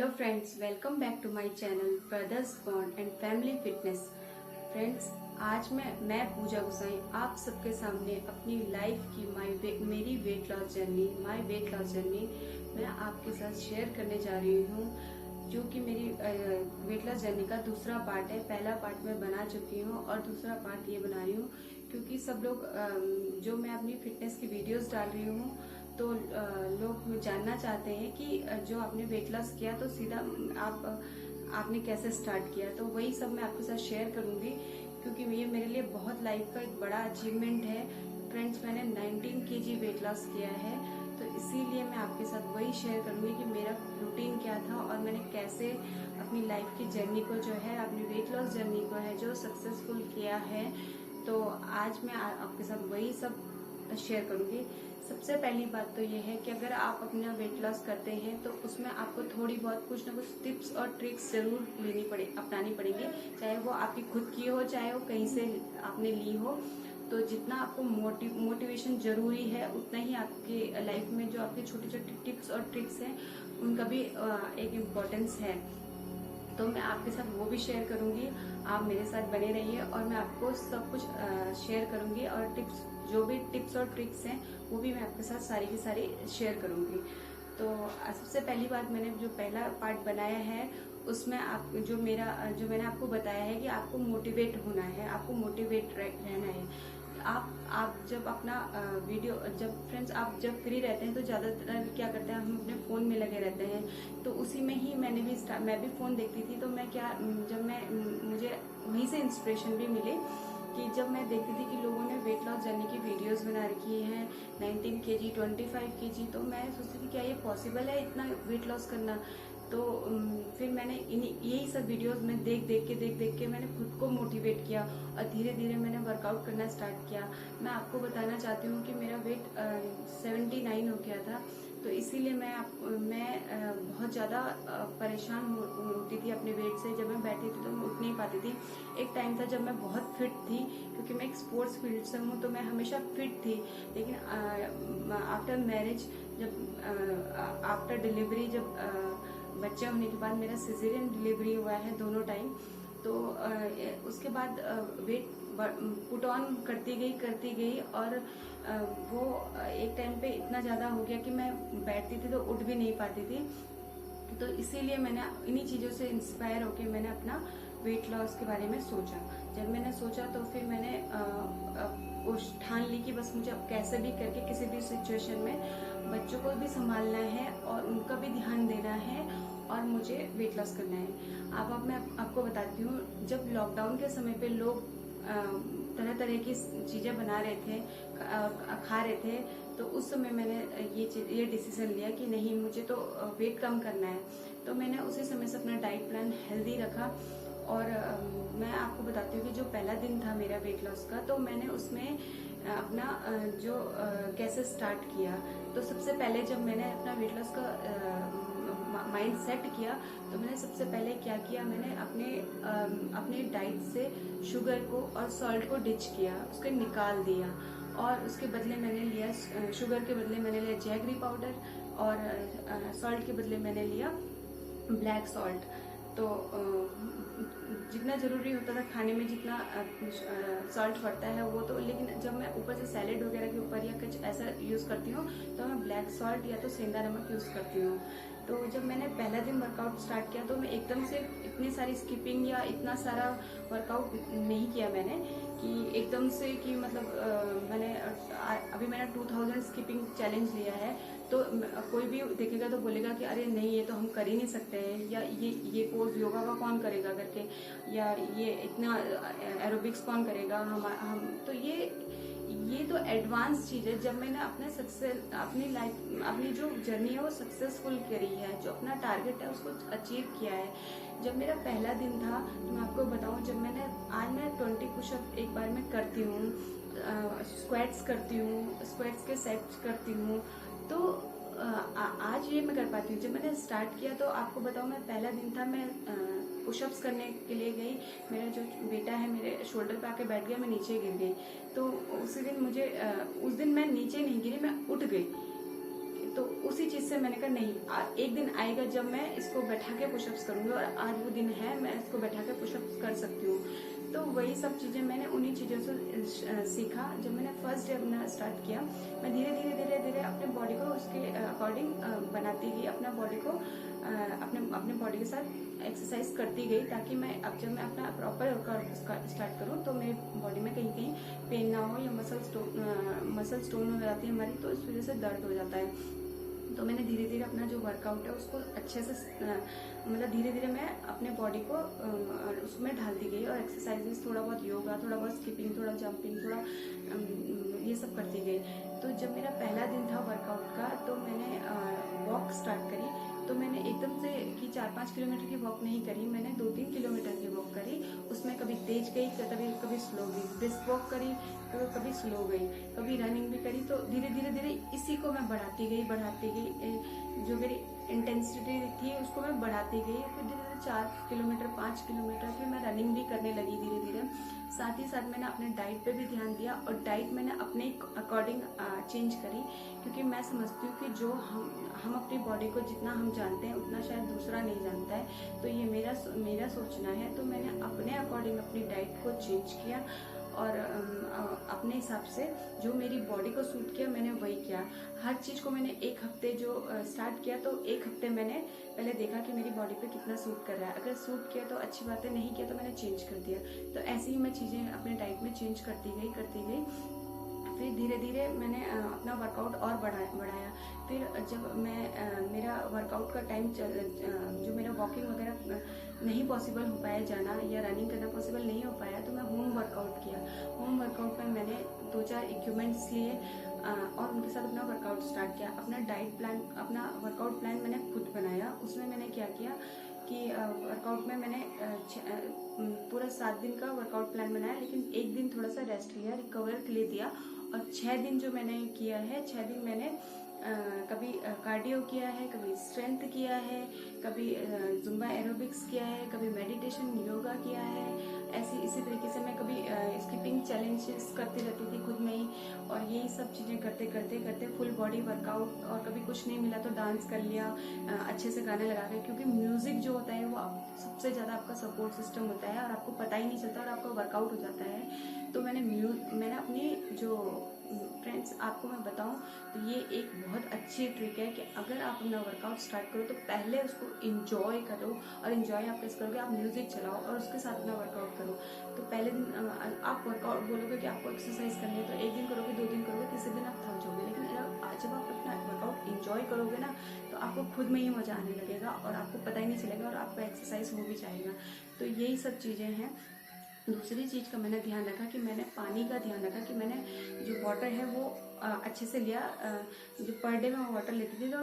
Hello friends, welcome back to my channel Brothers Bond and Family Fitness. Friends, आज मैं पूजा गुसाई आप सबके सामने अपनी लाइफ की मेरी वेट लॉस जर्नी मैं आपके साथ शेयर करने जा रही हूँ, जो कि मेरी वेट लॉस जर्नी का दूसरा पार्ट है। पहला पार्ट मैं बना चुकी हूँ और दूसरा पार्ट ये बना रही हूँ क्योंकि सब लोग जो मैं अपनी फिटनेस की वीडियोस डाल रही हूँ तो लोग जानना चाहते हैं कि जो आपने वेट लॉस किया तो सीधा आपने कैसे स्टार्ट किया। तो वही सब मैं आपके साथ शेयर करूंगी क्योंकि ये मेरे लिए बहुत लाइफ का एक बड़ा अचीवमेंट है। फ्रेंड्स, मैंने 19 केजी वेट लॉस किया है, तो इसीलिए मैं आपके साथ वही शेयर करूंगी कि मेरा रूटीन क्या था और मैंने कैसे अपनी लाइफ की जर्नी को जो है, अपनी वेट लॉस जर्नी को है जो सक्सेसफुल किया है। तो आज मैं आपके साथ वही सब शेयर करूंगी। सबसे पहली बात तो ये है कि अगर आप अपना वेट लॉस करते हैं तो उसमें आपको थोड़ी बहुत कुछ ना कुछ टिप्स और ट्रिक्स जरूर अपनानी पड़ेंगी, चाहे वो आपकी खुद की हो चाहे वो कहीं से आपने ली हो। तो जितना आपको मोटिवेशन जरूरी है उतना ही आपके लाइफ में जो आपके छोटे छोटे टिप्स और ट्रिक्स हैं उनका भी एक इम्पोर्टेंस है। तो मैं आपके साथ वो भी शेयर करूंगी, आप मेरे साथ बने रहिए और मैं आपको सब कुछ शेयर करूंगी और जो भी टिप्स और ट्रिक्स हैं वो भी मैं आपके साथ सारी की सारी शेयर करूंगी। तो सबसे पहली बात, मैंने जो पहला पार्ट बनाया है उसमें जो मैंने आपको बताया है कि आपको मोटिवेट होना है, आपको मोटिवेट रहना है। आप जब अपना वीडियो फ्रेंड्स आप जब फ्री रहते हैं तो ज्यादातर क्या करते हैं, हम अपने फोन में लगे रहते हैं। तो उसी में ही मैं भी फोन देखती थी। तो मुझे वहीं से इंस्पिरेशन भी मिली कि जब मैं देखती थी कि लोगों ने वेट लॉस जर्नी की वीडियोस बना रखी हैं 19 केजी 25 केजी, तो मैं सोचती थी क्या ये पॉसिबल है इतना वेट लॉस करना। तो फिर मैंने यही सब वीडियोस में देख देख के मैंने खुद को मोटिवेट किया और धीरे धीरे मैंने वर्कआउट करना स्टार्ट किया। मैं आपको बताना चाहती हूँ कि मेरा वेट 79 हो गया था। तो इसीलिए मैं बहुत ज़्यादा परेशान होती थी अपने वेट से। जब मैं बैठी थी तो मैं उठ नहीं पाती थी। एक टाइम था जब मैं बहुत फिट थी क्योंकि मैं एक स्पोर्ट्स फील्ड से हूँ, तो मैं हमेशा फिट थी। लेकिन आफ्टर मैरिज, जब आफ्टर डिलीवरी, जब बच्चे होने के बाद मेरा सिजेरियन डिलीवरी हुआ है दोनों टाइम, तो उसके बाद वेट पुट ऑन करती गई और वो एक टाइम पे इतना ज्यादा हो गया कि मैं बैठती थी तो उठ भी नहीं पाती थी। तो इसीलिए मैंने इन्हीं चीजों से इंस्पायर होकर मैंने अपना वेट लॉस के बारे में सोचा। जब मैंने सोचा तो फिर मैंने ठान ली कि बस मुझे अब कैसे भी करके किसी भी सिचुएशन में बच्चों को भी संभालना है और उनका भी ध्यान देना है और मुझे वेट लॉस करना है। अब मैं आपको बताती हूँ, जब लॉकडाउन के समय पे लोग तरह तरह की चीजें बना रहे थे और खा रहे थे, तो उस समय मैंने ये डिसीजन लिया कि नहीं, मुझे तो वेट कम करना है। तो मैंने उसी समय से अपना डाइट प्लान हेल्दी रखा। और मैं आपको बताती हूँ कि जो पहला दिन था मेरा वेट लॉस का, तो मैंने उसमें अपना कैसे स्टार्ट किया। तो सबसे पहले जब मैंने अपना वेट लॉस का माइंड सेट किया तो मैंने सबसे पहले क्या किया, मैंने अपने डाइट से शुगर को और सॉल्ट को डिच किया, उसको निकाल दिया। और उसके बदले मैंने लिया, शुगर के बदले मैंने लिया जैगरी पाउडर और सॉल्ट के बदले मैंने लिया ब्लैक सॉल्ट। तो जितना जरूरी होता था खाने में, जितना सॉल्ट पड़ता है वो तो, लेकिन जब मैं ऊपर से सैलेड वगैरह के ऊपर या कुछ ऐसा यूज करती हूँ तो मैं ब्लैक सॉल्ट या तो सेंधा नमक यूज करती हूँ। तो जब मैंने पहला दिन वर्कआउट स्टार्ट किया तो मैं एकदम से इतनी सारी स्किपिंग या इतना सारा वर्कआउट नहीं किया मैंने कि एकदम से कि मतलब अभी मैंने 2000 स्किपिंग चैलेंज लिया है। तो कोई भी देखेगा तो बोलेगा कि अरे नहीं, ये तो हम कर ही नहीं सकते हैं, या ये पोज योगा का कौन करेगा करके, या ये इतना एरोबिक्स कौन करेगा। हम तो ये तो एडवांस चीज है। जब मैंने अपनी जो जर्नी है वो सक्सेसफुल करी है, जो अपना टारगेट है उसको अचीव किया है। जब मेरा पहला दिन था तो मैं आपको बताऊं, जब आज मैं 20 पुशअप एक बार में करती हूँ, स्क्वाट्स करती हूँ, स्क्वाट्स के सेट्स करती हूँ, तो आज ये मैं कर पाती हूँ। जब मैंने स्टार्ट किया तो आपको बताऊं, मैं पहला दिन था, मैं पुशअप्स करने के लिए गई, मेरा जो बेटा है मेरे शोल्डर पे आके बैठ गया, मैं नीचे गिर गई। तो उस दिन मैं नीचे नहीं गिरी, मैं उठ गई। तो उसी चीज़ से मैंने कहा नहीं, एक दिन आएगा जब मैं इसको बैठा के पुशअप्स करूँगी, और आज वो दिन है, मैं इसको बैठा के पुशअप्स कर सकती हूँ। तो वही सब चीज़ें मैंने उन्हीं चीज़ों से सीखा। जब मैंने फर्स्ट डे अपना स्टार्ट किया, मैं धीरे धीरे धीरे धीरे अपने बॉडी को उसके अकॉर्डिंग बनाती गई, अपना बॉडी को अपने बॉडी के साथ एक्सरसाइज करती गई, ताकि मैं अब जब मैं अपना प्रॉपर वर्कआउट स्टार्ट करूँ तो मेरी बॉडी में कहीं कहीं पेन ना हो, या मसल स्टोन हो जाती है हमारी, तो इस वजह से दर्द हो जाता है। तो मैंने धीरे धीरे अपना जो वर्कआउट है उसको अच्छे से मतलब धीरे धीरे मैं अपने बॉडी को उसमें ढालती गई, और एक्सरसाइजेस, थोड़ा बहुत योगा, थोड़ा बहुत स्किपिंग, थोड़ा जंपिंग, थोड़ा ये सब करती गई। तो जब मेरा पहला दिन था वर्कआउट का, तो मैंने वॉक स्टार्ट करी। तो मैंने एकदम से कि 4-5 किलोमीटर की वॉक नहीं करी, मैंने 2-3 किलोमीटर की वॉक करी। उसमें कभी तेज गई, कभी स्लो गई, ब्रिस्क वॉक करी, कभी स्लो गई, कभी रनिंग भी करी। तो धीरे धीरे धीरे इसी को मैं बढ़ाती गई, जो मेरी इंटेंसिटी थी उसको मैं बढ़ाती गई। फिर धीरे धीरे 4 किलोमीटर, 5 किलोमीटर, फिर मैं रनिंग भी करने लगी धीरे धीरे। साथ ही साथ मैंने अपने डाइट पे भी ध्यान दिया, और डाइट मैंने अपने अकॉर्डिंग चेंज करी, क्योंकि मैं समझती हूँ कि जो हम अपनी बॉडी को जितना हम जानते हैं उतना शायद दूसरा नहीं जानता है। तो ये मेरा सोचना है। तो मैंने अपने अकॉर्डिंग अपनी डाइट को चेंज किया, और अपने हिसाब से जो मेरी बॉडी को सूट किया मैंने वही किया। हर चीज़ को मैंने एक हफ्ते जो स्टार्ट किया, तो एक हफ्ते मैंने पहले देखा कि मेरी बॉडी पे कितना सूट कर रहा है। अगर सूट किया तो अच्छी बात है, नहीं किया तो मैंने चेंज कर दिया। तो ऐसे ही मैं चीज़ें अपने डाइट में चेंज करती गई। फिर धीरे धीरे मैंने अपना वर्कआउट और बढ़ाया। फिर जब मैं मेरा वर्कआउट का टाइम जो मेरा वॉकिंग वगैरह नहीं पॉसिबल हो पाया जाना, या रनिंग करना पॉसिबल नहीं हो पाया, तो मैं होम वर्कआउट किया। होम वर्कआउट में मैंने 2-4 इक्विपमेंट्स लिए, और उनके साथ अपना वर्कआउट स्टार्ट किया। अपना डाइट प्लान, अपना वर्कआउट प्लान मैंने खुद बनाया। उसमें मैंने क्या किया कि वर्कआउट में मैंने पूरा 7 दिन का वर्कआउट प्लान बनाया, लेकिन एक दिन थोड़ा सा रेस्ट लिया, रिकवर के लिए दिया। और 6 दिन जो मैंने किया है, 6 दिन मैंने कभी कार्डियो किया है, कभी स्ट्रेंथ किया है, कभी जुम्बा एरोबिक्स किया है, कभी मेडिटेशन योगा किया है। इसी तरीके से मैं कभी स्किपिंग चैलेंजेस करती रहती थी खुद में ही, और यही सब चीज़ें करते फुल बॉडी वर्कआउट। और कभी कुछ नहीं मिला तो डांस कर लिया, अच्छे से गाने लगा के, क्योंकि म्यूजिक जो होता है वो सबसे ज़्यादा आपका सपोर्ट सिस्टम होता है, और आपको पता ही नहीं चलता और आपका वर्कआउट हो जाता है। तो मैंने अपनी जो फ्रेंड्स आपको मैं बताऊं, तो ये एक बहुत अच्छी ट्रिक है कि अगर आप अपना वर्कआउट स्टार्ट करो तो पहले उसको इंजॉय करो। और इंजॉय आप कैसे करोगे, आप म्यूजिक चलाओ और उसके साथ अपना वर्कआउट करो। तो पहले दिन आप वर्कआउट बोलोगे कि आपको एक्सरसाइज करनी है, तो एक दिन करोगे, 2 दिन करोगे, तीसरे दिन आप थक जाओगे। लेकिन जब आप अपना वर्कआउट इंजॉय करोगे ना, तो आपको खुद में ही मजा आने लगेगा, और आपको पता ही नहीं चलेगा, और आपका एक्सरसाइज हो भी जाएगा। तो यही सब चीज़ें हैं। दूसरी चीज़ का मैंने ध्यान रखा कि मैंने पानी का ध्यान रखा कि मैंने जो वाटर है वो अच्छे से लिया। जो पर डे में वाटर लेती थी, तो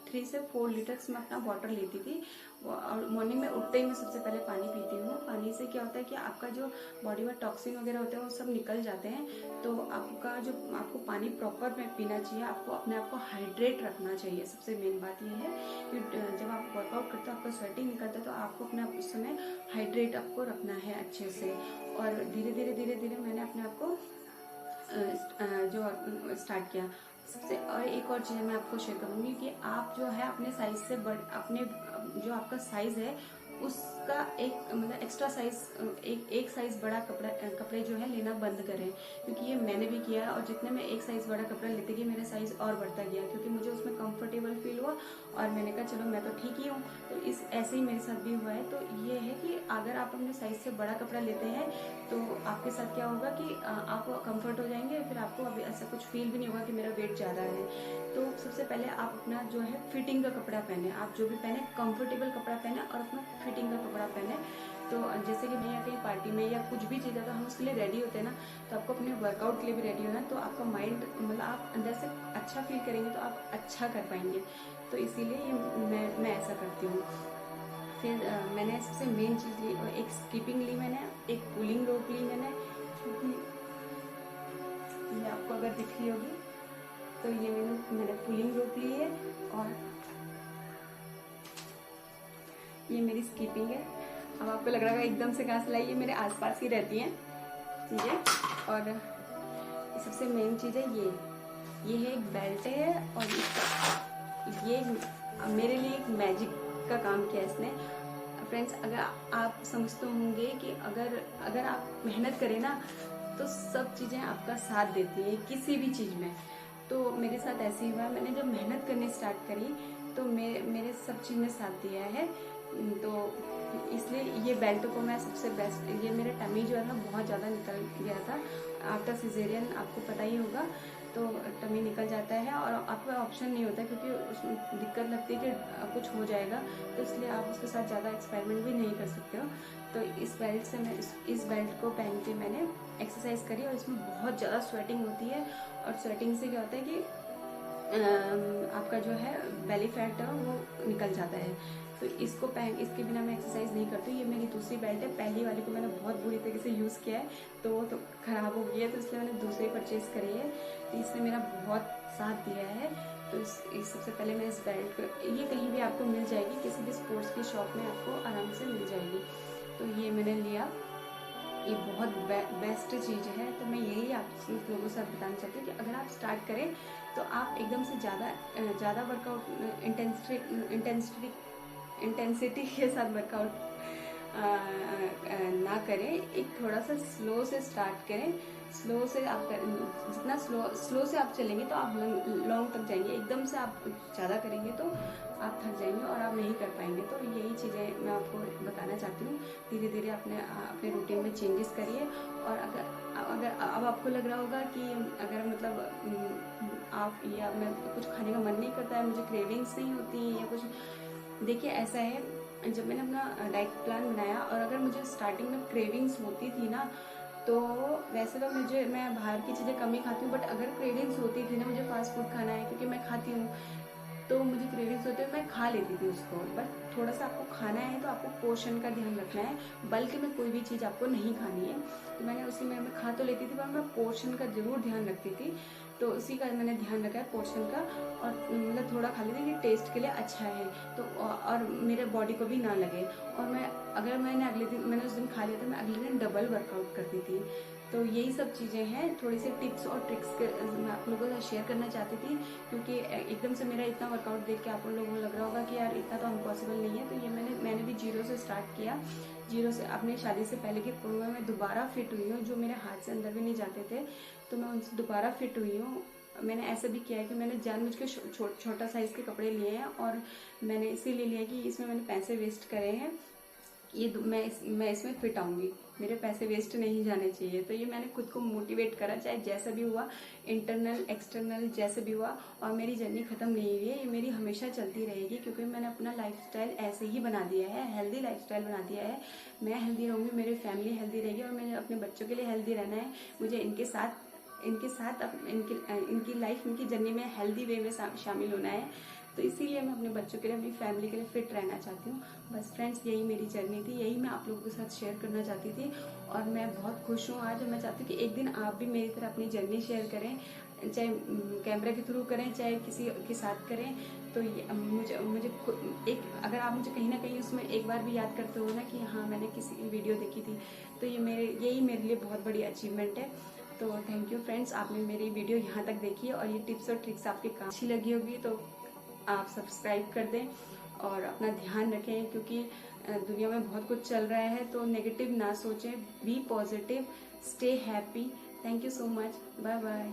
3 से 4 लीटर्स में अपना वाटर लेती थी। और मॉर्निंग में उठते ही मैं सबसे पहले पानी पीती हूँ। पानी से क्या होता है कि आपका जो बॉडी में टॉक्सिन वगैरह होते हैं वो सब निकल जाते हैं। तो आपको पानी प्रॉपर में पीना चाहिए, आपको अपने आप को हाइड्रेट रखना चाहिए। सबसे मेन बात ये है कि जब आप वर्कआउट करते हो, आपका स्वेटिंग निकलता है, तो आपको अपने आप उस समय हाइड्रेट आपको रखना है अच्छे से। और धीरे धीरे मैंने अपने आप को जो स्टार्ट किया सबसे। और एक और चीज़ मैं आपको शेयर करूँगी कि आप जो है अपने साइज से अपने जो आपका साइज है उसका एक मतलब एक्स्ट्रा साइज, एक साइज बड़ा कपड़े जो है लेना बंद करें। क्योंकि ये मैंने भी किया, और जितने मैं एक साइज बड़ा कपड़ा लेते गई मेरा साइज और बढ़ता गया, क्योंकि मुझे उसमें कंफर्टेबल फील हुआ, और मैंने कहा चलो मैं तो ठीक ही हूँ। तो ऐसे ही मेरे साथ भी हुआ है। तो ये है कि अगर आप अपने साइज से बड़ा कपड़ा लेते हैं तो आपके साथ क्या होगा कि आप कंफर्ट हो जाएंगे, फिर आपको अभी ऐसा कुछ फील भी नहीं होगा कि मेरा वेट ज़्यादा है। तो सबसे पहले आप अपना जो है फिटिंग का कपड़ा पहने, आप जो भी पहने कंफर्टेबल कपड़ा पहने, और अपना फिटिंग का कपड़ा पहने। तो जैसे कि मैं या कहीं पार्टी में या कुछ भी चीज़, अगर हम उसके लिए रेडी होते हैं ना, तो आपको अपने वर्कआउट के लिए भी रेडी होना है। तो आपका माइंड मतलब आप अंदर से अच्छा फील करेंगे तो आप अच्छा कर पाएंगे। तो इसीलिए मैं ऐसा करती हूँ। फिर मैंने सबसे मेन चीज़ ली, एक स्किपिंग ली मैंने, एक पुलिंग रोप ली मैंने, ये आपको अगर दिख रही होगी तो ये मैंने पुलिंग रोप ली है। और ये मेरी स्किपिंग है। अब आपको लग रहा है एकदम से कहाँ से लाई, ये मेरे आसपास ही रहती हैं चीज़ें। और सबसे मेन चीज़ है ये ये है एक बेल्ट है और ये मेरे लिए एक मैजिक का काम किया इसने। फ्रेंड्स, अगर आप समझते होंगे कि अगर आप मेहनत करें ना तो सब चीज़ें आपका साथ देती है किसी भी चीज़ में। तो मेरे साथ ऐसे ही हुआ, मैंने जब मेहनत करनी स्टार्ट करी तो मेरे सब चीज़ में साथ दिया है। तो इसलिए ये बेल्ट को मैं सबसे बेस्ट, ये मेरा टमी जो है ना बहुत ज़्यादा निकल गया था आफ्टर सिजेरियन, आपको पता ही होगा। तो टमी निकल जाता है और आपका ऑप्शन नहीं होता क्योंकि उसमें दिक्कत लगती है कि कुछ हो जाएगा, तो इसलिए आप उसके साथ ज़्यादा एक्सपेरिमेंट भी नहीं कर सकते हो। तो इस बेल्ट से मैं इस बेल्ट को पहन के मैंने एक्सरसाइज करी और इसमें बहुत ज़्यादा स्वेटिंग होती है। और स्वेटिंग से क्या होता है कि आपका जो है बेली फैट है वो निकल जाता है। तो इसके बिना मैं एक्सरसाइज नहीं करती। ये मेरी दूसरी बेल्ट है, पहली वाली को मैंने बहुत बुरी तरीके से यूज़ किया है तो वो तो ख़राब हो गई है, तो इसलिए मैंने दूसरी परचेज़ करी है। तो इसने मेरा बहुत साथ दिया है। तो इस सबसे पहले मैं इस बेल्ट को, ये कहीं भी आपको मिल जाएगी, किसी भी स्पोर्ट्स की शॉप में आपको आराम से मिल जाएगी। तो ये मैंने लिया, ये बहुत बेस्ट चीज़ है। तो मैं यही आप लोगों के साथ बताना चाहती हूँ कि अगर आप स्टार्ट करें तो आप एकदम से ज़्यादा वर्कआउट इंटेंसिटी के साथ वर्कआउट ना करें, एक थोड़ा सा स्लो से स्टार्ट करें। स्लो से आप जितना स्लो से आप चलेंगे तो आप लॉन्ग तक जाएंगे। एकदम से आप ज़्यादा करेंगे तो आप थक जाएंगे और आप नहीं कर पाएंगे। तो यही चीज़ें मैं आपको बताना चाहती हूँ। धीरे धीरे अपने रूटीन में चेंजेस करिए। और अगर अब आपको लग रहा होगा कि अगर मतलब आप या मैं कुछ खाने का मन नहीं करता है, मुझे क्रेविंग्स नहीं होती या कुछ, देखिए ऐसा है, जब मैंने अपना डाइट प्लान बनाया और अगर मुझे स्टार्टिंग में क्रेविंग्स होती थी ना, तो वैसे तो मैं बाहर की चीज़ें कम ही खाती हूँ, बट अगर क्रेविंग्स होती थी ना, मुझे फास्ट फूड खाना है क्योंकि मैं खाती हूँ, तो मुझे क्रेविंग्स होते हैं, मैं खा लेती थी उसको। बट थोड़ा सा आपको खाना है तो आपको पोर्शन का ध्यान रखना है, बल्कि में कोई भी चीज़ आपको नहीं खानी है। तो मैंने उसी में मैं खा तो लेती थी पर मैं पोर्शन का जरूर ध्यान रखती थी। तो उसी का मैंने ध्यान रखा है पोर्शन का, और मतलब थोड़ा खा लेती कि टेस्ट के लिए अच्छा है तो, और मेरे बॉडी को भी ना लगे। और मैंने अगले दिन मैंने उस दिन खा लिया तो मैं अगले दिन डबल वर्कआउट करती थी। तो यही सब चीज़ें हैं, थोड़ी सी टिप्स और ट्रिक्स मैं आप लोगों के साथ शेयर करना चाहती थी, क्योंकि एकदम से मेरा इतना वर्कआउट देख के आप लोगों को लग रहा होगा कि यार इतना तो इम्पॉसिबल नहीं है। तो ये मैंने भी जीरो से स्टार्ट किया, जीरो से। अपनी शादी से पहले के पूर्व में मैं दोबारा फिट हुई हूँ, जो मेरे हाथ से अंदर भी नहीं जाते थे, तो मैं उनसे दोबारा फिट हुई हूँ। मैंने ऐसा भी किया है कि मैंने जानबूझ के छोटा साइज़ के कपड़े लिए हैं, और मैंने इसीलिए लिया कि इसमें मैंने पैसे वेस्ट करे हैं, मैं इसमें फिट आऊंगी, मेरे पैसे वेस्ट नहीं जाने चाहिए। तो ये मैंने खुद को मोटिवेट करा, चाहे जैसा भी हुआ, इंटरनल एक्सटर्नल जैसे भी हुआ। और मेरी जर्नी खत्म नहीं हुई है, ये मेरी हमेशा चलती रहेगी, क्योंकि मैंने अपना लाइफस्टाइल ऐसे ही बना दिया है, हेल्दी लाइफस्टाइल बना दिया है। मैं हेल्दी रहूँगी, मेरी फैमिली हेल्दी रहेगी, और मैंने अपने बच्चों के लिए हेल्दी रहना है। मुझे इनके साथ इनकी लाइफ, इनकी जर्नी में हेल्दी वे में शामिल होना है। तो इसीलिए मैं अपने बच्चों के लिए, अपनी फैमिली के लिए फिट रहना चाहती हूँ। बस फ्रेंड्स, यही मेरी जर्नी थी, यही मैं आप लोगों के साथ शेयर करना चाहती थी। और मैं बहुत खुश हूँ आज, और मैं चाहती हूँ कि एक दिन आप भी मेरी तरह अपनी जर्नी शेयर करें, चाहे कैमरा के थ्रू करें, चाहे किसी के साथ करें। तो मुझे एक, अगर आप मुझे कहीं ना कहीं उसमें एक बार भी याद करते हो ना कि हाँ मैंने किसी की वीडियो देखी थी, तो यही मेरे लिए बहुत बड़ी अचीवमेंट है। तो थैंक यू फ्रेंड्स, आपने मेरी वीडियो यहाँ तक देखी है, और ये टिप्स और ट्रिक्स आपके काम अच्छी लगी होगी तो आप सब्सक्राइब कर दें और अपना ध्यान रखें, क्योंकि दुनिया में बहुत कुछ चल रहा है। तो नेगेटिव ना सोचें, be positive, stay happy. Thank you so much, bye bye.